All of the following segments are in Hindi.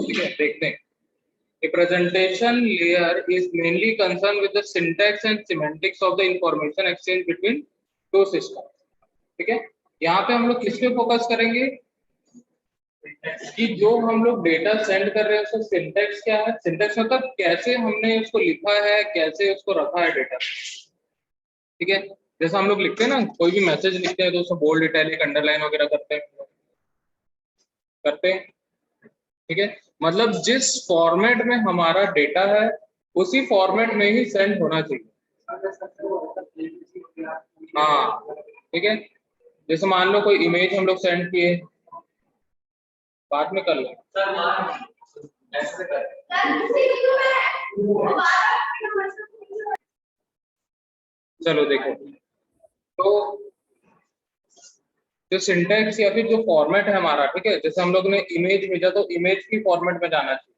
ठीक है, देखते हैं। Representation layer is mainly concerned with the syntax and semantics of the information exchange between two systems. ठीक है, यहाँ पे हम लोग किस पे फोकस करेंगे कि जो हम लोग डेटा सेंड कर रहे हैं उसका सिंटैक्स क्या है। सिंटैक्स मतलब कैसे हमने उसको लिखा है, कैसे उसको रखा है डेटा। ठीक है, जैसा हम लोग लिखते हैं ना, कोई भी मैसेज लिखते हैं तो उसमें बोल्ड, इटैलिक, अंडरलाइन वगैरह करते हैं। ठीक है, मतलब जिस फॉर्मेट में हमारा डेटा है उसी फॉर्मेट में ही सेंड होना चाहिए। हाँ, ठीक है, जैसे मान लो कोई इमेज हम लोग सेंड किए, बाद में कर लो। चलो देखो, तो जो सिंटैक्स या फिर जो फॉर्मेट है हमारा, ठीक है, जैसे हम लोग ने इमेज भेजा तो इमेज की फॉर्मेट में जाना चाहिए,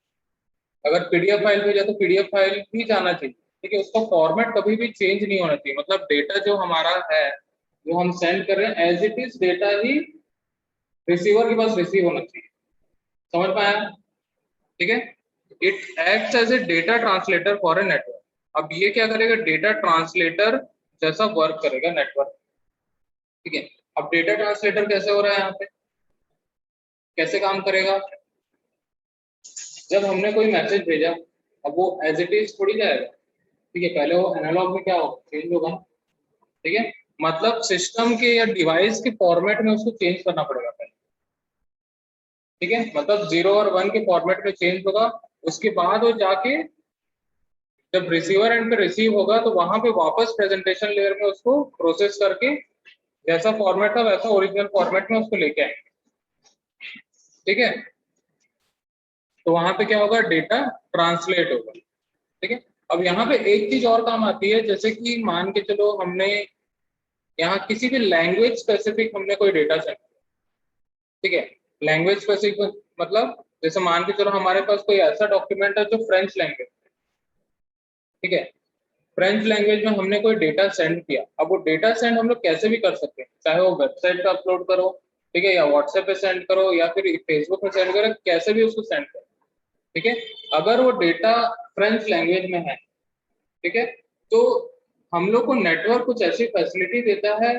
अगर पीडीएफ फाइल भेजा तो पीडीएफ फाइल भी जाना चाहिए। ठीक है, उसका फॉर्मेट कभी भी चेंज नहीं होना चाहिए, मतलब डेटा जो हमारा है, जो हम सेंड कर रहे हैं, एज इट इज डेटा ही रिसीवर के पास रिसीव होना चाहिए। समझ पाया? ठीक है, it acts as a data translator for a network. अब ये क्या करेगा, डेटा ट्रांसलेटर जैसा वर्क करेगा नेटवर्क। ठीक है, अब डेटा ट्रांसलेटर कैसे हो रहा है यहाँ पे, कैसे काम करेगा? जब हमने कोई मैसेज भेजा, अब वो एज इट इज थोड़ी जाएगा। ठीक है, पहले वो एनालॉग में क्या होगा, चेंज होगा। ठीक है, मतलब सिस्टम के या डिवाइस के फॉर्मेट में उसको चेंज करना पड़ेगा पहले। ठीक है, मतलब 0 और 1 के फॉर्मेट में चेंज होगा, उसके बाद वो जाके जब रिसीवर एंड पे रिसीव होगा तो वहां पे वापस प्रेजेंटेशन लेयर में उसको प्रोसेस करके जैसा फॉर्मेट था वैसा ओरिजिनल फॉर्मेट में उसको लेके आएंगे। ठीक है, तो वहां पे क्या होगा, डेटा ट्रांसलेट होगा। ठीक है, अब यहाँ पे एक चीज और काम आती है, जैसे कि मान के चलो हमने यहाँ किसी भी लैंग्वेज स्पेसिफिक हमने कोई डेटा सेंड। ठीक है, लैंग्वेज स्पेसिफिक मतलब जैसे मान के चलो हमारे पास कोई ऐसा डॉक्यूमेंट है जो फ्रेंच लैंग्वेज। ठीक है, फ्रेंच लैंग्वेज में हमने कोई डेटा सेंड किया। अब वो डेटा सेंड हम लोग कैसे भी कर सकते हैं, चाहे वो वेबसाइट पे अपलोड करो, ठीक है, या व्हाट्सएप पे सेंड करो, या फिर फेसबुक पे सेंड करो, कैसे भी उसको सेंड करो। ठीक है, अगर वो डेटा फ्रेंच लैंग्वेज में है, ठीक है, तो हम लोग को नेटवर्क कुछ ऐसी फैसिलिटी देता है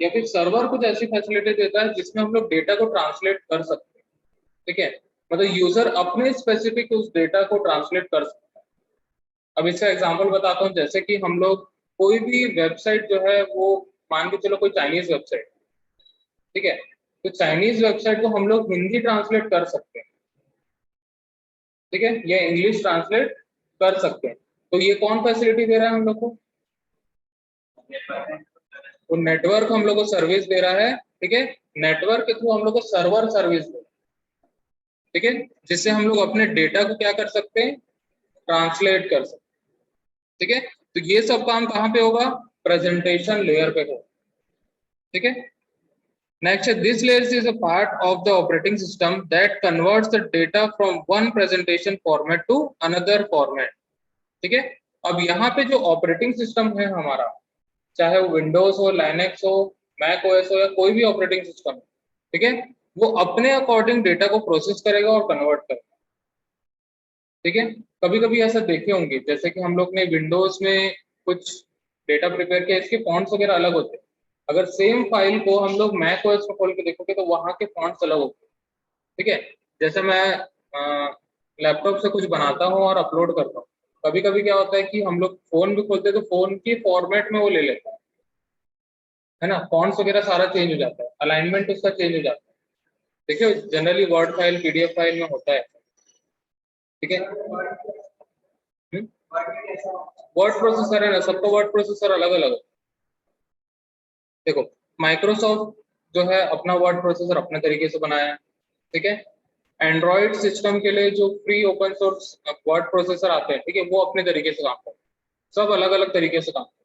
या फिर सर्वर कुछ ऐसी फैसिलिटी देता है जिसमें हम लोग डेटा को ट्रांसलेट कर सकते हैं। ठीक है, मतलब यूजर अपने स्पेसिफिक उस डेटा को ट्रांसलेट कर सकता है। अब इसका एग्जांपल बताता हूँ, जैसे कि हम लोग कोई भी वेबसाइट जो है वो मान के चलो कोई चाइनीज वेबसाइट। ठीक है, तो चाइनीज वेबसाइट को हम लोग हिंदी ट्रांसलेट कर सकते हैं। ठीक है, या इंग्लिश ट्रांसलेट कर सकते हैं। तो ये कौन फैसिलिटी दे रहा है हम लोग को, तो नेटवर्क हम लोग को सर्विस दे रहा है। ठीक है, नेटवर्क के थ्रू हम लोग को सर्वर सर्विस दे रहा है। ठीक है, जिससे हम लोग अपने डेटा को क्या कर सकते हैं, ट्रांसलेट कर सकते हैं। ठीक है, तो ये सब काम कहाँ पे होगा, प्रेजेंटेशन लेयर पे होगा। ठीक है, next this layer is a part of the operating system that converts the data from one presentation format to another format. ठीक है, अब यहाँ पे जो ऑपरेटिंग सिस्टम है हमारा, चाहे वो विंडोज हो, लाइनेक्स हो, मैक ओएस हो, या कोई भी ऑपरेटिंग सिस्टम, ठीक है, वो अपने अकॉर्डिंग डेटा को प्रोसेस करेगा और कन्वर्ट करेगा। ठीक है, कभी कभी ऐसा देखे होंगे, जैसे कि हम लोग ने विंडोज में कुछ डेटा प्रिपेयर किया, इसके फॉन्ट्स वगैरह अलग होते हैं। अगर सेम फाइल को हम लोग मैक ओएस में खोल के देखोगे तो वहां के फॉन्ट्स अलग होते हैं। ठीक है, जैसे मैं लैपटॉप से कुछ बनाता हूँ और अपलोड करता हूँ, कभी कभी क्या होता है कि हम लोग फोन भी खोलते हैं तो फोन की फॉर्मेट में वो ले लेता है ना, फॉन्ट्स वगैरह सारा चेंज हो जाता है, अलाइनमेंट उसका चेंज हो जाता है। देखिए, generally word file, PDF file में होता है। ठीक है, वर्ड प्रोसेसर है ना, सबका वर्ड प्रोसेसर अलग अलग है। देखो, माइक्रोसॉफ्ट जो है अपना वर्ड प्रोसेसर अपने तरीके से बनाया है। ठीक है, एंड्रॉइड सिस्टम के लिए जो free open source word processor आते हैं, ठीक है, वो अपने तरीके से काम करते हैं। सब अलग अलग तरीके से काम करते हैं।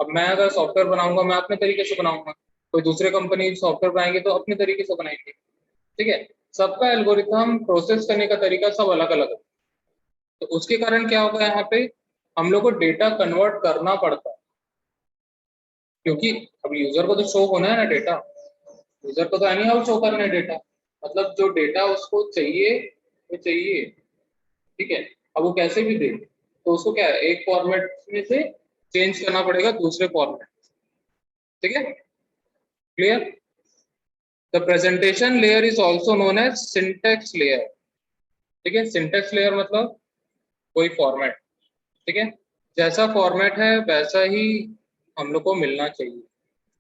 अब मैं अगर सॉफ्टवेयर बनाऊंगा, मैं अपने तरीके से बनाऊंगा, कोई दूसरे कंपनी सॉफ्टवेयर बनाएंगे तो अपने तरीके से बनाएंगे। ठीक है, सबका एल्गोरिथम, प्रोसेस करने का तरीका सब अलग अलग है। तो उसके कारण क्या होगा, यहाँ पे हम लोग को डेटा कन्वर्ट करना पड़ता है, क्योंकि अब यूजर को तो शो होना है ना डेटा, यूजर को तो एनी हाउ शो करना है डेटा। मतलब जो डेटा उसको चाहिए वो चाहिए, ठीक है। अब वो कैसे भी दे, तो उसको क्या है, एक फॉर्मेट में से चेंज करना पड़ेगा दूसरे फॉर्मेट, ठीक है, clear. The presentation layer is also known as syntax layer, ठीक है। सिंटेक्स लेयर मतलब कोई फॉर्मेट, ठीक है, जैसा फॉर्मेट है वैसा ही हम लोग को मिलना चाहिए,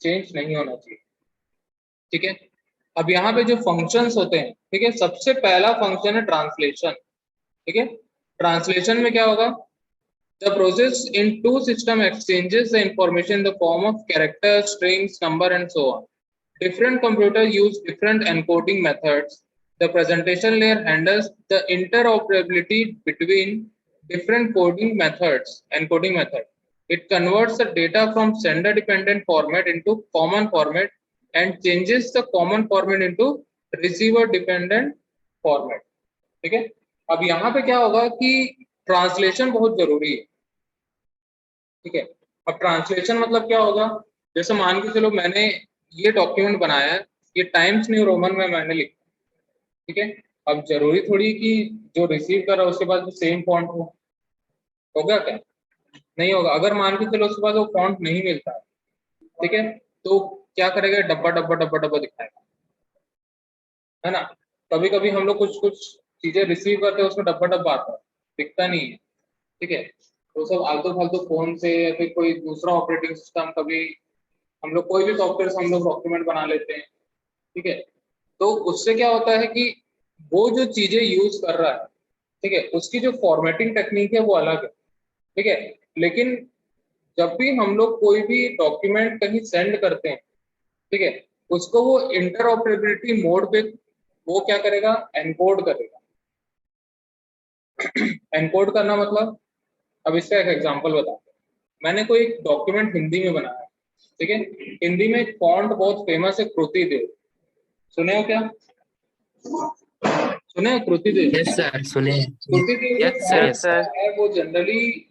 चेंज नहीं होना चाहिए, ठीक है। अब यहाँ पे जो फंक्शंस होते हैं, ठीक है, सबसे पहला फंक्शन है ट्रांसलेशन, ठीक है। ट्रांसलेशन में क्या होगा, the process in two system exchanges the information in the form of character, strings, number and so on. Different computers use different encoding methods. The presentation layer handles the interoperability between different coding methods, encoding method. It converts the data from sender-dependent format into common format and changes the common format into receiver-dependent format. ठीक है। अब यहाँ पे क्या होगा कि ट्रांसलेशन बहुत जरूरी है, ठीक है। अब ट्रांसलेशन मतलब क्या होगा, जैसे मान के चलो मैंने ये डॉक्यूमेंट बनाया है, ये टाइम्स न्यू रोमन में मैंने लिखा, ठीक है। अब जरूरी थोड़ी कि जो रिसीव कर रहा है उसके पास भी सेम फॉन्ट हो, होगा क्या, नहीं होगा। अगर मान के चलो उसके पास वो फॉन्ट नहीं मिलता है, ठीक है, तो क्या करेगा, डब्बा डब्बा डब्बा डब्बा दिखाएगा, है ना। कभी कभी हम लोग कुछ कुछ चीजें रिसीव करते हैं उसमें डब्बा डब्बा आता है, दिखता नहीं है, ठीक है। तो सब आलतू फालतू फोन से या फिर कोई दूसरा ऑपरेटिंग सिस्टम, कभी हम लोग कोई भी सॉफ्टवेयर से हम लोग डॉक्यूमेंट बना लेते हैं, ठीक है। तो उससे क्या होता है कि वो जो चीजें यूज कर रहा है, ठीक है, उसकी जो फॉर्मेटिंग टेक्निक है वो अलग है, ठीक है। लेकिन जब भी हम लोग कोई भी डॉक्यूमेंट कहीं सेंड करते हैं, ठीक है, उसको वो इंटरऑपरेबिलिटी मोड पे वो क्या करेगा, एनकोड करेगा। एनकोड करना मतलब, अब इसका एक एग्जांपल बताते हैं। मैंने कोई डॉक्यूमेंट हिंदी में बनाया है, ठीक है। हिंदी में एक फॉन्ट बहुत फेमस है, कृति देव, सुने हो क्या, सुने हैं कृति देव। यस सर, सुने। कृति देव जो yes sir, font yes sir. है वो जनरली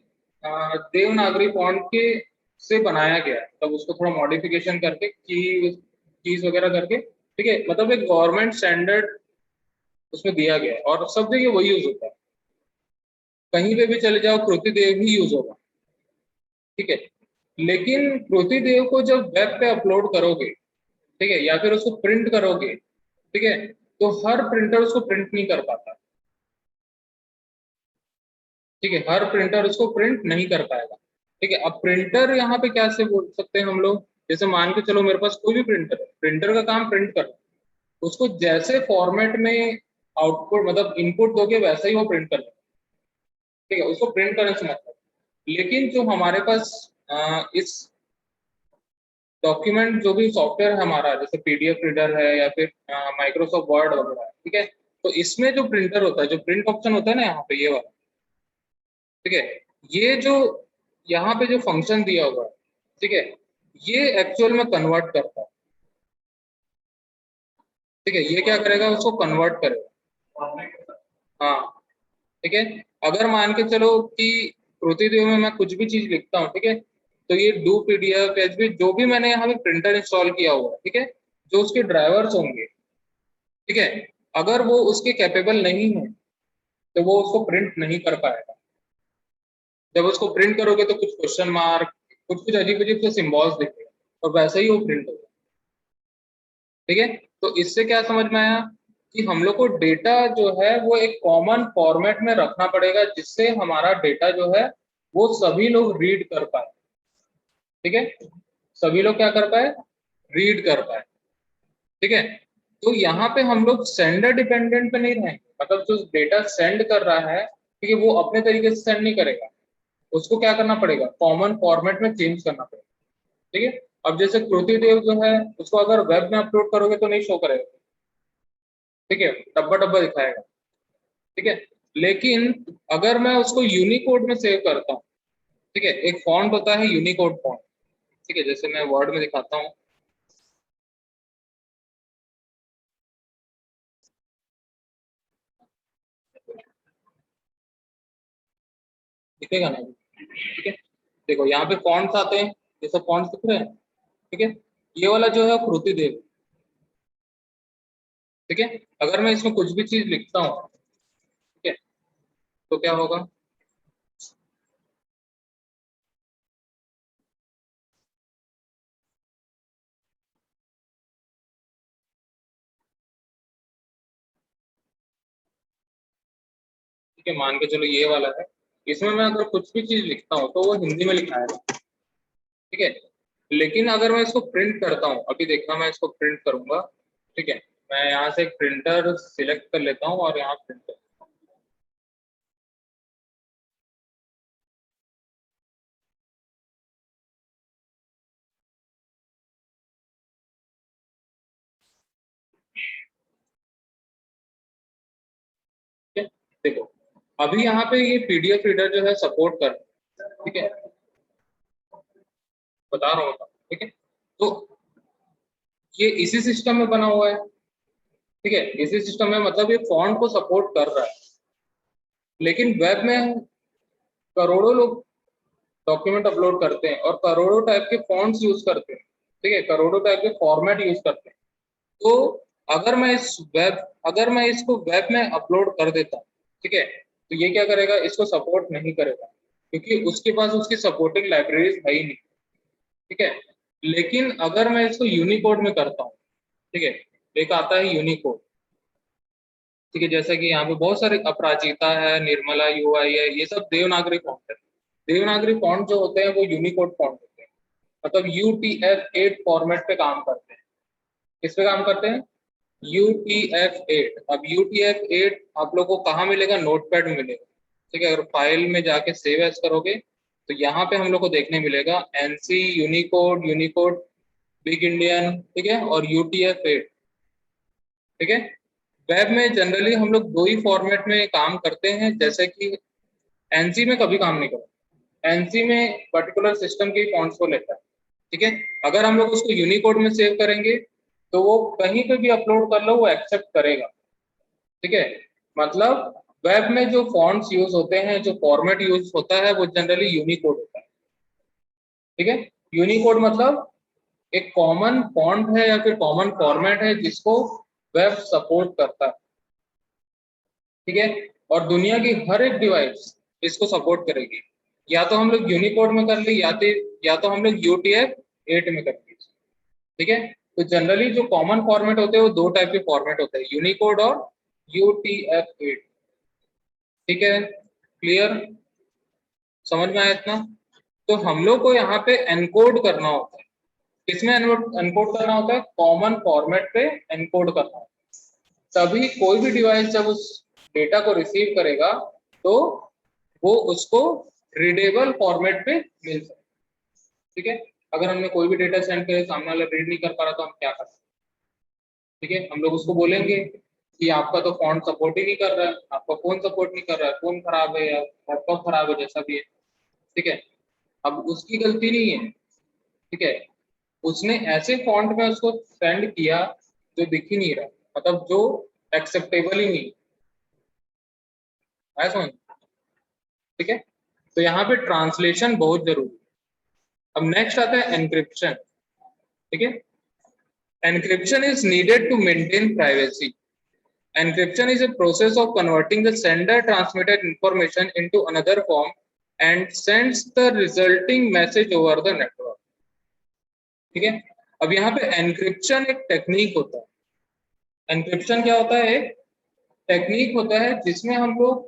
देवनागरी फॉन्ट के से बनाया गया है, तब उसको थोड़ा मॉडिफिकेशन करके कीज वगैरह करके, ठीक है, मतलब एक गवर्नमेंट स्टैंडर्ड उसमें दिया गया है और सब जगह वही यूज होता है, कहीं पे भी चले जाओ कृति देव ही यूज होगा, ठीक है। लेकिन कृति देव को जब वेब पे अपलोड करोगे, ठीक है, या फिर उसको प्रिंट करोगे, ठीक है, तो हर प्रिंटर उसको प्रिंट नहीं कर पाता, ठीक है, हर प्रिंटर उसको प्रिंट नहीं कर पाएगा, ठीक है। अब प्रिंटर यहाँ पे क्या से बोल सकते हैं हम लोग, जैसे मान के चलो मेरे पास कोई भी प्रिंटर है, प्रिंटर का काम प्रिंट करना, उसको जैसे फॉर्मेट में आउटपुट मतलब इनपुट दोगे वैसे ही वो प्रिंट कर, ठीक है, उसको प्रिंट करने से मतलब। लेकिन जो हमारे पास इस डॉक्यूमेंट जो भी सॉफ्टवेयर है हमारा, जैसे पीडीएफ रीडर है या फिर माइक्रोसॉफ्ट वर्ड वगैरह है, ठीक है, तो इसमें जो प्रिंटर होता है, जो प्रिंट ऑप्शन होता है ना यहाँ पे ये वाला, ठीक है, ये जो यहाँ पे जो फंक्शन दिया हुआ है, ठीक है, ये एक्चुअल में कन्वर्ट करता है, ठीक है, ये क्या करेगा, उसको कन्वर्ट करेगा, हाँ, ठीक है। अगर मान के चलो कि कृति देव में मैं कुछ भी चीज लिखता हूँ, ठीक है, तो ये डू पीडीएफ एचबी जो भी मैंने यहाँ पे प्रिंटर इंस्टॉल किया हुआ है, ठीक है, जो उसके ड्राइवर्स होंगे, ठीक है, अगर वो उसके कैपेबल नहीं है तो वो उसको प्रिंट नहीं कर पाएगा। जब उसको प्रिंट करोगे तो कुछ क्वेश्चन मार्क, कुछ कुछ अजीब अजीब से सिम्बॉल्स दिखेगा और वैसे ही वो प्रिंट होगा, ठीक है। तो इससे क्या समझ में आया कि हम लोग को डेटा जो है वो एक कॉमन फॉर्मेट में रखना पड़ेगा, जिससे हमारा डेटा जो है वो सभी लोग रीड कर पाए, ठीक है, सभी लोग क्या कर पाए, रीड कर पाए, ठीक है। तो यहाँ पे हम लोग सेंडर डिपेंडेंट पे नहीं रहेंगे, मतलब जो डेटा सेंड कर रहा है, ठीक है, वो अपने तरीके से सेंड नहीं करेगा, उसको क्या करना पड़ेगा, कॉमन फॉर्मेट में चेंज करना पड़ेगा, ठीक है। अब जैसे कृति देव जो है उसको अगर वेब में अपलोड करोगे तो नहीं शो करेगा, ठीक है, डब्बा डब्बा दिखाएगा, ठीक है। लेकिन अगर मैं उसको यूनिकोड में सेव करता हूँ, ठीक है, एक फॉन्ट होता है यूनिकोड फॉन्ट, ठीक है, जैसे मैं वर्ड में दिखाता हूँ, दिखेगा ना, ठीक है। देखो यहाँ पे फॉन्ट्स आते हैं, ये सब फॉन्ट्स दिख रहे हैं, ठीक है, ये वाला जो है कृति देव, ठीक है। अगर मैं इसमें कुछ भी चीज लिखता हूँ, तो क्या होगा? ठीक है, मान के चलो ये वाला है, इसमें मैं अगर कुछ भी चीज लिखता हूँ तो वो हिंदी में लिखा है, ठीक है। लेकिन अगर मैं इसको प्रिंट करता हूँ, अभी देखना मैं इसको प्रिंट करूंगा, ठीक है। मैं यहाँ से एक प्रिंटर सिलेक्ट कर लेता हूँ और यहाँ प्रिंटर, ठीक है। देखो, अभी यहाँ पे ये पीडीएफ रीडर जो है सपोर्ट कर, ठीक है, बता रहा हूँ, ठीक है। तो ये इसी सिस्टम में बना हुआ है, ठीक है, इसी सिस्टम में, मतलब ये फॉन्ट को सपोर्ट कर रहा है। लेकिन वेब में करोड़ों लोग डॉक्यूमेंट अपलोड करते हैं और करोड़ों टाइप के फॉन्ट्स यूज करते हैं, ठीक है, करोड़ों टाइप के फॉर्मेट यूज करते हैं। तो अगर मैं इसको वेब में अपलोड कर देता हूँ, ठीक है, तो ये क्या करेगा, इसको सपोर्ट नहीं करेगा, क्योंकि उसके पास उसकी सपोर्टिंग लाइब्रेरीज है ही नहीं, ठीक है। लेकिन अगर मैं इसको यूनिकोड में करता हूँ, ठीक है, एक आता है यूनिकोड, ठीक है, जैसा कि यहाँ पे बहुत सारे अपराजिता है, निर्मला यूआई है, ये सब देवनागरी फॉन्ट है। देवनागरी फॉन्ट जो होते हैं वो यूनिकोड फॉन्ट होते हैं, मतलब UTF-8 फॉर्मेट पे काम करते हैं। किस पे काम करते हैं? UTF-8। अब UTF-8 आप लोग को कहाँ मिलेगा? नोटपैड में मिलेगा, ठीक है। अगर फाइल में जाके सेव एज करोगे तो यहाँ पे हम लोग को देखने मिलेगा NC, Unicode, Unicode big Indian, ठीक है, और UTF-8, ठीक है। वेब में जनरली हम लोग दो ही फॉर्मेट में काम करते हैं, जैसे कि एनसी में कभी काम नहीं करता, एनसी में पर्टिकुलर सिस्टम के फॉन्ट्स को लेता है, ठीक है। अगर हम लोग उसको यूनिकोड में सेव करेंगे तो वो कहीं पे भी अपलोड कर लो वो एक्सेप्ट करेगा, ठीक है। मतलब वेब में जो फॉन्ट्स यूज होते हैं, जो फॉर्मेट यूज होता है, वो जनरली यूनिकोड होता है, ठीक है। यूनिकोड मतलब एक कॉमन फॉन्ट है या फिर कॉमन फॉर्मेट है जिसको वेब सपोर्ट करता है, ठीक है। और दुनिया की हर एक डिवाइस इसको सपोर्ट करेगी, या तो हम लोग यूनिकोड में कर ली, या तो हम लोग UTF-8 में कर ली, ठीक है। तो जनरली जो कॉमन फॉर्मेट होते हैं वो दो टाइप के फॉर्मेट होते हैं, यूनिकोड और UTF-8, ठीक है। क्लियर? समझ में आया इतना? तो हम लोग को यहाँ पे एनकोड करना होता है। किसमें एनकोड करना होता है? कॉमन फॉर्मेट पे एनकोड करना होता है। तभी कोई भी डिवाइस जब उस डेटा को रिसीव करेगा तो वो उसको रीडेबल फॉर्मेट पे मिल सकता है, ठीक है। अगर हमने कोई भी डेटा सेंड करे, सामने वाला रीड नहीं कर पा रहा तो हम क्या कर सकते हैं, ठीक है। हम लोग उसको बोलेंगे कि आपका तो फॉन्ट सपोर्ट ही नहीं कर रहा है, आपका फोन सपोर्ट नहीं कर रहा है, फोन खराब है या लैपटॉप खराब है, जैसा भी है, ठीक है। अब उसकी गलती नहीं है, ठीक है, उसने ऐसे फॉन्ट में उसको सेंड किया जो दिख ही नहीं रहा, मतलब जो एक्सेप्टेबल ही नहीं है, समझ, ठीक है। तो यहाँ पे ट्रांसलेशन बहुत जरूरी है। अब नेक्स्ट आता है एनक्रिप्शन, ठीक है। Encryption is needed to maintain privacy. Encryption is a process of converting the sender transmitted information into another form and sends the resulting message over the network. ठीक है। अब यहाँ पे एनक्रिप्शन एक टेक्निक होता है। एनक्रिप्शन क्या होता है? एक टेक्निक होता है जिसमें हम लोग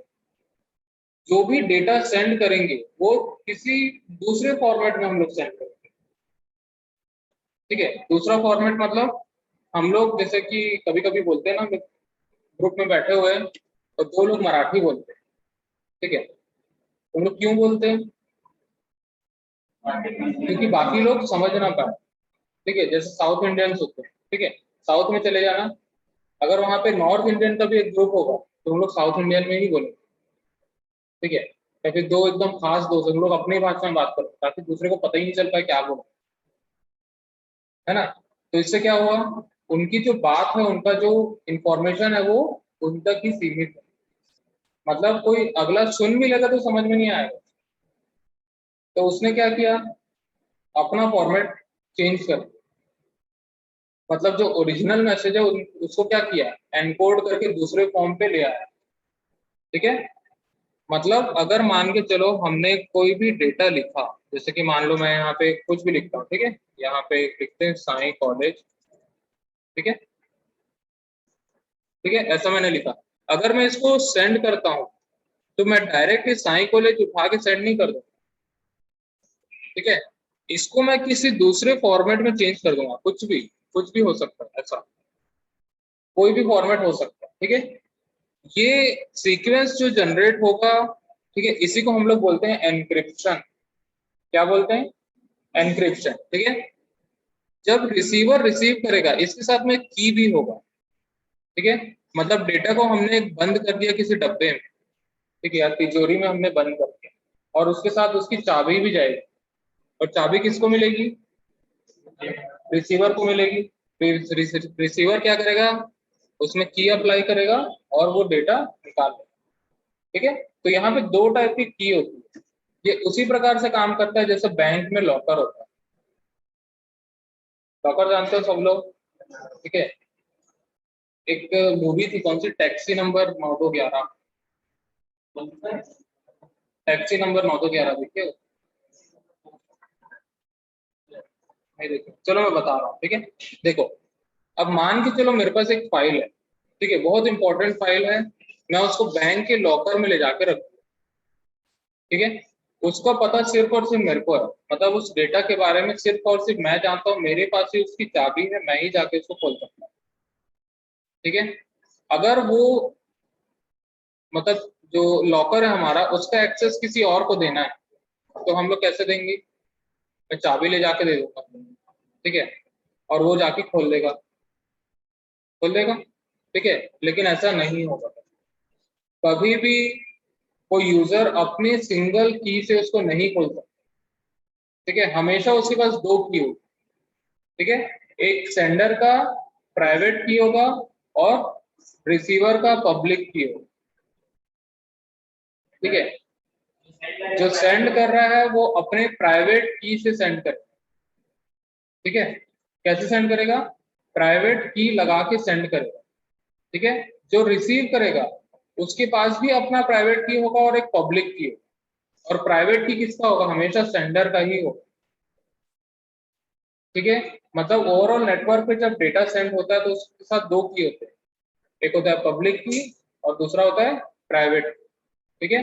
जो भी डेटा सेंड करेंगे वो किसी दूसरे फॉर्मेट में हम लोग सेंड करेंगे, ठीक है। दूसरा फॉर्मेट मतलब हम लोग जैसे कि कभी कभी बोलते हैं ना, ग्रुप में बैठे हुए हैं और दो लोग मराठी बोलते हैं, ठीक है। हम लोग क्यों बोलते हैं? क्योंकि बाकी लोग समझ ना पाए, ठीक है। जैसे साउथ इंडियंस होते हैं, ठीक है, साउथ में चले जाना, अगर वहां पे नॉर्थ इंडियन का भी एक ग्रुप होगा तो हम लोग साउथ इंडियन में ही बोलेंगे, ठीक है। या फिर दो एकदम खास दोस्त हम लोग अपनी भाषा में बात करो ताकि दूसरे को पता ही नहीं चल पाए क्या बोल, है ना। तो इससे क्या हुआ, उनकी जो बात है, उनका जो इंफॉर्मेशन है वो उन तक ही सीमित है, मतलब कोई अगला सुन भी लेगा तो समझ में नहीं आएगा। तो उसने क्या किया, अपना फॉर्मेट चेंज कर, मतलब जो ओरिजिनल मैसेज है उसको क्या किया, एनकोड करके दूसरे फॉर्म पे ले आया, ठीक है। मतलब अगर मान के चलो हमने कोई भी डेटा लिखा, जैसे कि मान लो मैं यहाँ पे कुछ भी लिखता हूँ, ठीक है, यहाँ पे लिखते हैं साई कॉलेज, ठीक है, ठीक है, ऐसा मैंने लिखा। अगर मैं इसको सेंड करता हूँ तो मैं डायरेक्ट साई कॉलेज उठा के सेंड नहीं कर दूँ, ठीक है, इसको मैं किसी दूसरे फॉर्मेट में चेंज कर दूंगा, कुछ भी हो सकता है, ऐसा कोई भी फॉर्मेट हो सकता है, ठीक है। ये सीक्वेंस जो जनरेट होगा, ठीक है, इसी को हम लोग बोलते हैं एनक्रिप्शन। क्या बोलते हैं? एनक्रिप्शन, ठीक है। जब रिसीवर रिसीव करेगा, इसके साथ में की भी होगा, ठीक है, मतलब डेटा को हमने बंद कर दिया किसी डब्बे में, ठीक है, या तिजोरी में हमने बंद कर दिया, और उसके साथ उसकी चाबी भी जाएगी, और चाबी किसको मिलेगी? रिसीवर को मिलेगी। रिसीवर क्या करेगा? उसमें की अप्लाई करेगा और वो डेटा निकाल लेगा, ठीक है। तो यहाँ पे दो टाइप की की होती है। ये उसी प्रकार से काम करता है जैसे बैंक में लॉकर होता है। लॉकर जानते हो सब लोग, ठीक है। एक मूवी थी, कौन सी, टैक्सी नंबर 911, टैक्सी नंबर 911, देखिए। नहीं देखो, चलो मैं बता रहा हूँ, ठीक है। देखो, अब मान के चलो मेरे पास एक फाइल है, ठीक है, बहुत इंपॉर्टेंट फाइल है, मैं उसको बैंक के लॉकर में ले जाके रख, ठीक है। उसका पता सिर्फ और सिर्फ मेरे को है, मतलब उस डेटा के बारे में सिर्फ और सिर्फ मैं जानता हूँ, मेरे पास ही उसकी चाबी है, मैं ही जाके उसको खोल सकता हूँ, ठीक है। अगर वो, मतलब जो लॉकर है हमारा, उसका एक्सेस किसी और को देना है, तो हम लोग कैसे देंगे? मैं चाबी ले जाके दे दूंगा, ठीक है, और वो जाके खोल देगा, ठीक है। लेकिन ऐसा नहीं होगा, कभी भी कोई यूजर अपने सिंगल की से उसको नहीं खोल सकता, ठीक है, हमेशा उसके पास दो की होगी, ठीक है। एक सेंडर का प्राइवेट की होगा और रिसीवर का पब्लिक की होगा, ठीक है। जो सेंड कर रहा है वो अपने प्राइवेट की से सेंड करेगा, ठीक है। कैसे सेंड करेगा? प्राइवेट की लगा के सेंड करेगा, ठीक है। जो रिसीव करेगा उसके पास भी अपना प्राइवेट की होगा और एक पब्लिक की होगा, और प्राइवेट की किसका होगा? हमेशा सेंडर का ही होगा, ठीक है। मतलब ओवरऑल नेटवर्क पे जब डेटा सेंड होता है तो उसके साथ दो की होते हैं, एक होता है पब्लिक की और दूसरा होता है प्राइवेट, ठीक है।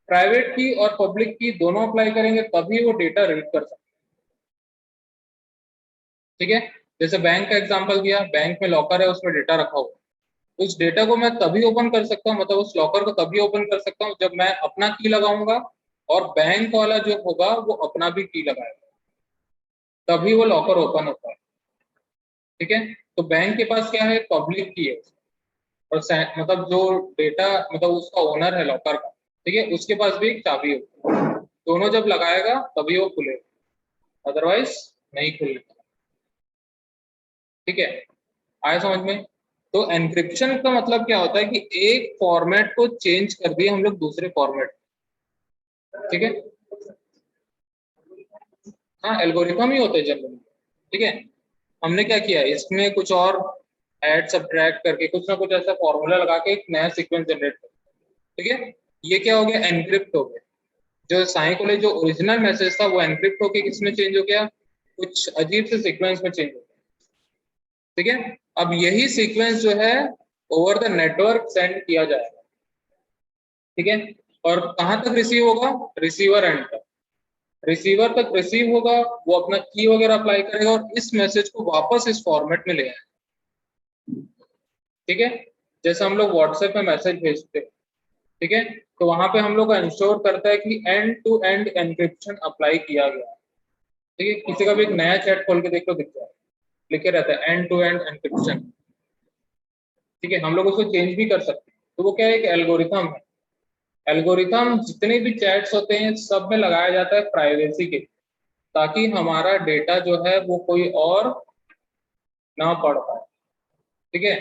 प्राइवेट की और पब्लिक की दोनों अप्लाई करेंगे तभी वो डेटा रीड कर सकते हैं, ठीक है। जैसे बैंक का एग्जांपल दिया, बैंक में लॉकर है, उसमें डेटा रखा हुआ, उस डेटा को मैं तभी ओपन कर सकता हूँ, मतलब उस लॉकर को तभी ओपन कर सकता हूँ जब मैं अपना की लगाऊंगा और बैंक वाला जो होगा वो अपना भी की लगाएगा, तभी वो लॉकर ओपन होता है, ठीक है। तो बैंक के पास क्या है? पब्लिक की है, और मतलब जो डेटा, मतलब उसका ओनर है लॉकर का, ठीक है, उसके पास भी एक चाबी होगी, दोनों जब लगाएगा तभी वो खुलेगा, अदरवाइज नहीं खुलेगा, ठीक है। आया समझ में? तो एनक्रिप्शन का मतलब क्या होता है कि एक फॉर्मेट को चेंज कर दिए हम लोग दूसरे फॉर्मेट, ठीक है। हाँ, एल्गोरिथम ही होते हैं जनरली, ठीक है। हमने क्या किया, इसमें कुछ और ऐड सब्ट्रैक्ट करके कुछ ना कुछ ऐसा फॉर्मूला लगा के एक नया सीक्वेंस जनरेट कर, ठीक है। ये क्या हो गया? एनक्रिप्ट हो गया। जो साई को जो ओरिजिनल मैसेज था वो एनक्रिप्ट होके किसमें चेंज हो गया? कुछ अजीब से सीक्वेंस में चेंज हो गया, ठीक है। अब यही सीक्वेंस जो है ओवर द नेटवर्क सेंड किया जाएगा, ठीक है। और कहाँ तक रिसीव होगा? रिसीवर एंड तक, रिसीवर तक रिसीव होगा, वो अपना की वगैरह अप्लाई करेगा और इस मैसेज को वापस इस फॉर्मेट में ले आएगा, ठीक है। जैसे हम लोग व्हाट्सएप में मैसेज भेजते हैं, ठीक है, तो वहां पे हम लोग इंश्योर करता है कि end to end encryption apply किया गया, ठीक है। किसी का भी एक नया चैट खोल के देखो, दिख जाए, लिखे रहता है एंड टू एंड एनक्रिप्शन, ठीक है। हम लोग उसको चेंज भी कर सकते हैं, तो वो क्या है? एक एल्गोरिथम है। एल्गोरिथम जितने भी चैट्स होते हैं सब में लगाया जाता है प्राइवेसी के, ताकि हमारा डेटा जो है वो कोई और ना पढ़ पाए, ठीक है।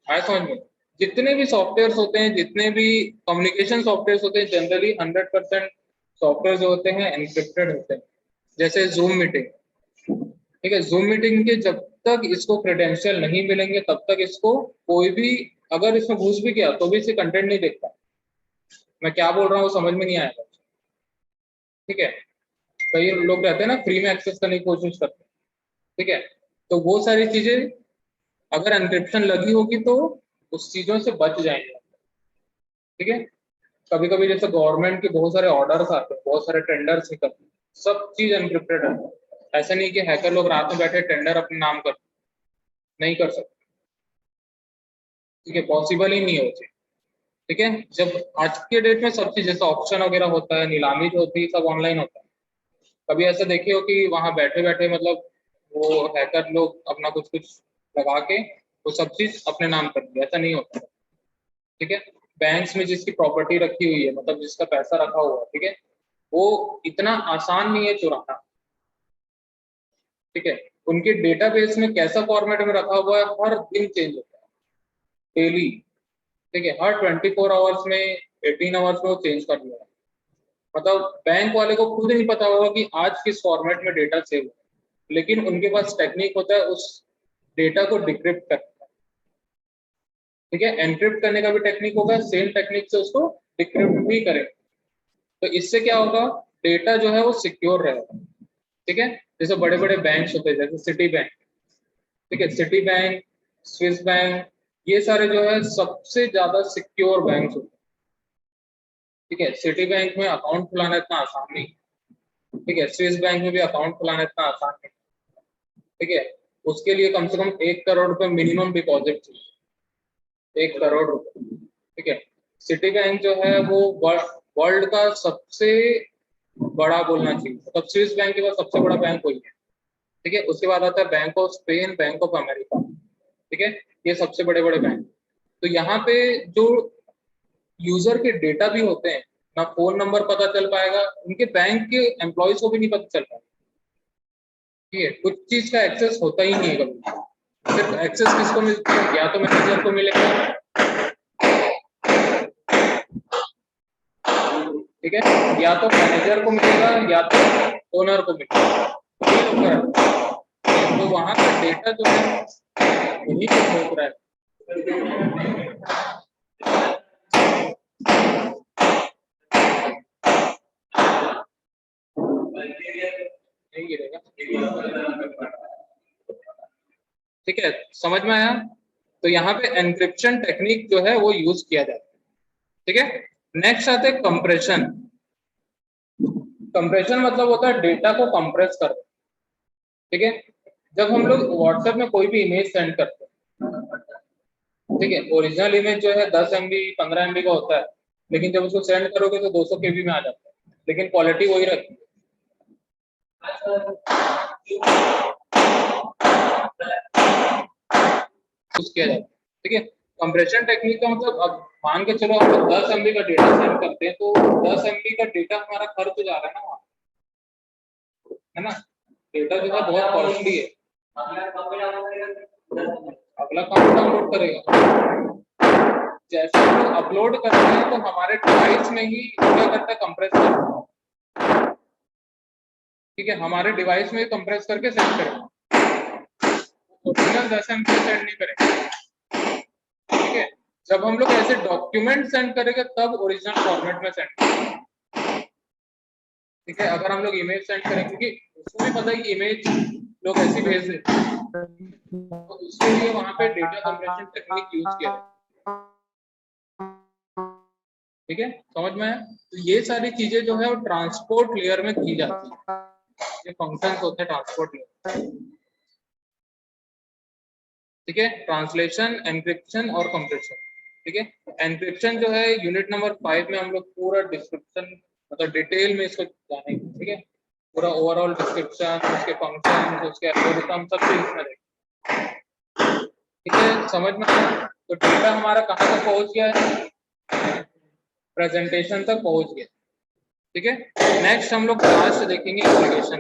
आया समझ में? जितने भी सॉफ्टवेयर होते हैं, जितने भी कम्युनिकेशन सॉफ्टवेयर होते हैं, जनरली 100% सॉफ्टवेयर जो होते हैं एनक्रिप्टेड होते हैं। जैसे जूम मीटिंग, ठीक है, जूम मीटिंग के जब तक इसको क्रेडेंशियल नहीं मिलेंगे तब तक इसको कोई भी, अगर इसमें घुस भी गया तो भी इसे कंटेंट नहीं देखता, मैं क्या बोल रहा हूँ वो समझ में नहीं आएगा, ठीक है। कई लोग रहते हैं ना फ्री में एक्सेस करने की कोशिश करते हैं, ठीक है। तो वो सारी चीजें अगर एन्क्रिप्शन लगी होगी तो उस चीजों से बच जाएंगे, ठीक है। कभी कभी जैसे गवर्नमेंट के बहुत सारे ऑर्डर्स आते हैं, बहुत सारे टेंडर्स निकलते हैं, सब चीज एनक्रिप्टेड है। ऐसा नहीं कि हैकर लोग रात में बैठे टेंडर अपने नाम कर, नहीं कर सकते, ठीक है, पॉसिबल ही नहीं होती, ठीक है। जब आज के डेट में सब चीज जैसे ऑप्शन वगैरह होता है, नीलामी जो होती है, सब ऑनलाइन होता है। कभी ऐसा देखे हो कि वहां बैठे बैठे मतलब वो हैकर लोग अपना कुछ कुछ लगा के वो सब चीज अपने नाम कर दिया, ऐसा नहीं होता, ठीक है। बैंक्स में जिसकी प्रॉपर्टी रखी हुई है, मतलब जिसका पैसा रखा हुआ है, ठीक है, वो इतना आसान नहीं है चुराना, ठीक है। उनके डेटाबेस में कैसा फॉर्मेट में रखा हुआ है, हर दिन चेंज होता है, डेली, ठीक है। हर 24 आवर्स में, 18 आवर्स में वो चेंज कर दिया है। मतलब बैंक वाले को खुद नहीं पता होगा कि आज किस फॉर्मेट में डेटा सेव है, लेकिन उनके पास टेक्निक होता है उस डेटा को डिक्रिप्ट करने का, ठीक है। एनक्रिप्ट करने का भी टेक्निक होगा, सेम टेक्निक से उसको डिक्रिप्ट भी करें। तो इससे क्या होगा, डेटा जो है वो सिक्योर रहेगा, ठीक है। जैसे बड़े बड़े बैंक होते हैं जैसे सिटी बैंक, ठीक है, सिटी बैंक, स्विस बैंक, ये सारे जो है सबसे ज्यादा सिक्योर बैंक होते हैं, ठीक है। सिटी बैंक में अकाउंट खुलाना इतना आसान नहीं, ठीक है। स्विस बैंक में भी अकाउंट खुलाना इतना आसान नहीं, ठीक है। उसके लिए कम से कम 1 करोड़ रुपए मिनिमम डिपॉजिट चाहिए, 1 करोड़ रुपए, ठीक है। सिटी बैंक जो है वो वर्ल्ड का सबसे बड़ा बोलना चाहिए, मतलब स्विस बैंक के बाद सबसे बड़ा बैंक वही है, ठीक है। उसके बाद आता है bank of Spain, bank of America, ठीक है। ये सबसे बड़े बड़े बैंक। तो यहाँ पे जो यूजर के डेटा भी होते हैं, ना फोन नंबर पता चल पाएगा, उनके बैंक के एम्प्लॉयज को भी नहीं पता चल पाएगा, ठीक है। कुछ चीज का एक्सेस होता ही नहीं है कभी। सिर्फ एक्सेस किसको मिलता है, या तो मैनेजर को मिलेगा, ठीक है, या तो मैनेजर को मिलेगा या तो ओनर को मिलेगा, ये लोग करते हैं। तो वहां का डेटा जो है वही तो सोच रहा है। नहीं गिरेगा, ठीक है, समझ में आया। तो यहाँ पे एनक्रिप्शन टेक्निक जो है वो यूज किया जाता है, ठीक है। नेक्स्ट आते हैं कंप्रेशन। कंप्रेशन मतलब होता है डेटा को कंप्रेस कर, ठीक है। जब हम लोग व्हाट्सएप में कोई भी इमेज सेंड करते हैं, ठीक है, ओरिजिनल इमेज जो है 10 MB 15 MB का होता है, लेकिन जब उसको सेंड करोगे तो 200 KB में आ जाता है, लेकिन क्वालिटी वही रहती है। यूज किया जाता है, ठीक है। कंप्रेशन टेक्निक का मतलब अब मान के चलो हम लोग 10 MB का डेटा सेंड करते हैं, तो 10 MB का डेटा हमारा खर्च जा रहा है ना वहाँ, है ना। डेटा जो है बहुत कॉस्टली है, अगला काम डाउनलोड करेगा। जैसे हम लोग अपलोड करते हैं तो हमारे डिवाइस में ही क्या करता है, कंप्रेस करता है, ठीक है। हमारे डिवाइस में कंप्रेस करके सेंड करेगा, ओरिजिनल 10 MB सेंड नहीं करेगा, ठीक है। जब हम लोग ऐसे डॉक्यूमेंट सेंड करेंगे तब ओरिजिनल फॉर्मेट में सेंड करेंगे, ठीक है। अगर हम लोग इमेज सेंड करें, क्योंकि उसको भी पता है कि इमेज लोग ऐसी भेज देते हैं, तो उसके लिए वहां पे डेटा कंप्रेशन टेक्निक यूज किया जाता है, ठीक है, समझ में आया। तो ये सारी चीजें जो है वो ट्रांसपोर्ट लेयर में की जाती है, ये फंक्शंस होते हैं ट्रांसपोर्ट लेयर, ठीक है। ट्रांसलेशन, एनक्रिप्शन और कंप्रेशन, ठीक है। एनक्रिप्शन जो है यूनिट नंबर 5 में हम लोग पूरा डिस्क्रिप्शन मतलब डिटेल में इसको जानेंगे, ठीक है। पूरा ओवरऑल डिस्क्रिप्शन, उसके फंक्शन, उसके एल्गोरिथम सब चीज इसमें देखेंगे, ठीक है, समझ में आया। तो डेटा हमारा कहाँ तक पहुंच गया है, प्रेजेंटेशन तक पहुंच गया, ठीक है। नेक्स्ट हम लोग लास्ट देखेंगे एप्लीकेशन।